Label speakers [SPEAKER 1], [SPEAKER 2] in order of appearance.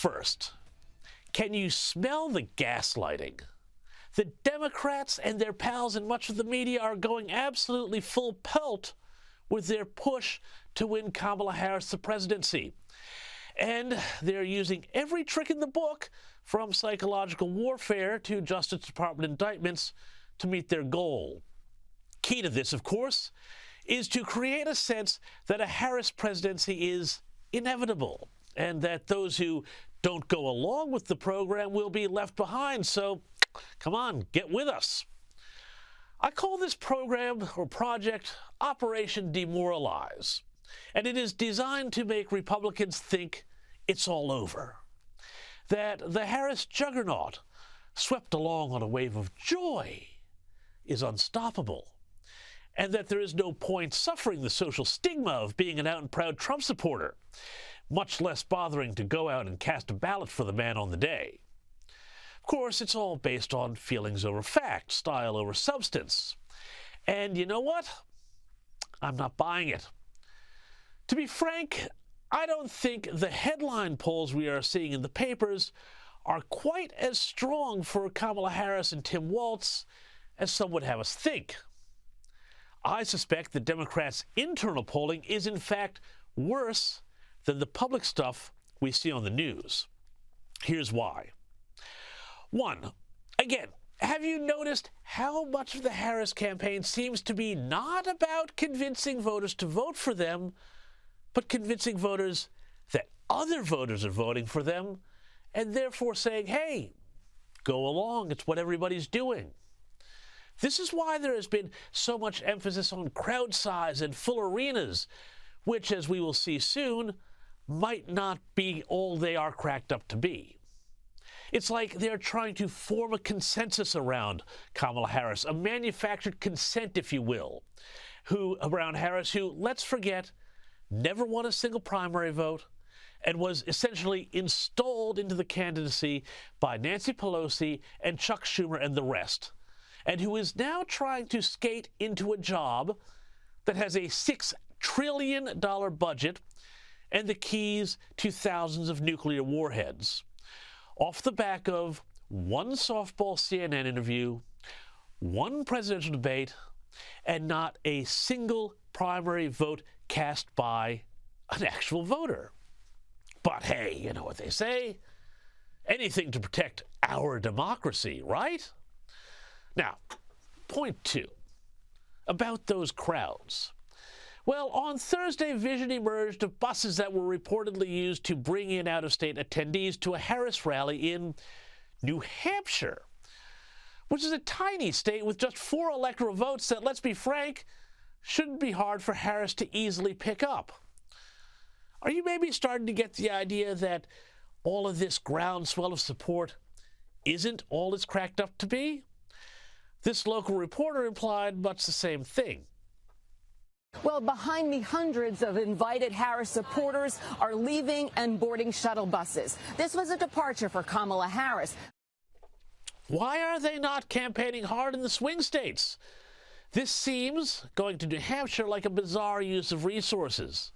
[SPEAKER 1] First, can you smell the gaslighting? The Democrats and their pals in much of the media are going absolutely full pelt with their push to win Kamala Harris the presidency. And they're using every trick in the book, from psychological warfare to Justice Department indictments, to meet their goal. Key to this, of course, is to create a sense that a Harris presidency is inevitable and that those who don't go along with the program will be left behind. So, come on, get with us. I call this program or project Operation Demoralize, and it is designed to make Republicans think it's all over, that the Harris juggernaut, swept along on a wave of joy, is unstoppable, and that there is no point suffering the social stigma of being an out-and-proud Trump supporter, much less bothering to go out and cast a ballot for the man on the day. Of course, it's all based on feelings over fact, style over substance. And you know what? I'm not buying it. To be frank, I don't think the headline polls we are seeing in the papers are quite as strong for Kamala Harris and Tim Walz as some would have us think. I suspect the Democrats' internal polling is in fact worse than the public stuff we see on the news. Here's why. One, again, have you noticed how much of the Harris campaign seems to be not about convincing voters to vote for them, but convincing voters that other voters are voting for them, and therefore saying, hey, go along, it's what everybody's doing. This is why there has been so much emphasis on crowd size and full arenas, which, as we will see soon, might not be all they are cracked up to be. It's like they're trying to form a consensus around Kamala Harris, a manufactured consent, if you will, around Harris, who, let's forget, never won a single primary vote and was essentially installed into the candidacy by Nancy Pelosi and Chuck Schumer and the rest, and who is now trying to skate into a job that has a $6 trillion budget and the keys to thousands of nuclear warheads, off the back of one softball CNN interview, one presidential debate, and not a single primary vote cast by an actual voter. But hey, you know what they say, anything to protect our democracy, right? Now, point two, about those crowds. Well, on Thursday, vision emerged of buses that were reportedly used to bring in out-of-state attendees to a Harris rally in New Hampshire, which is a tiny state with just 4 electoral votes that, let's be frank, shouldn't be hard for Harris to easily pick up. Are you maybe starting to get the idea that all of this groundswell of support isn't all it's cracked up to be? This local reporter implied much the same thing.
[SPEAKER 2] Well, behind me, hundreds of invited Harris supporters are leaving and boarding shuttle buses. This was a departure for Kamala Harris.
[SPEAKER 1] Why are they not campaigning hard in the swing states? This seems, going to New Hampshire, like a bizarre use of resources.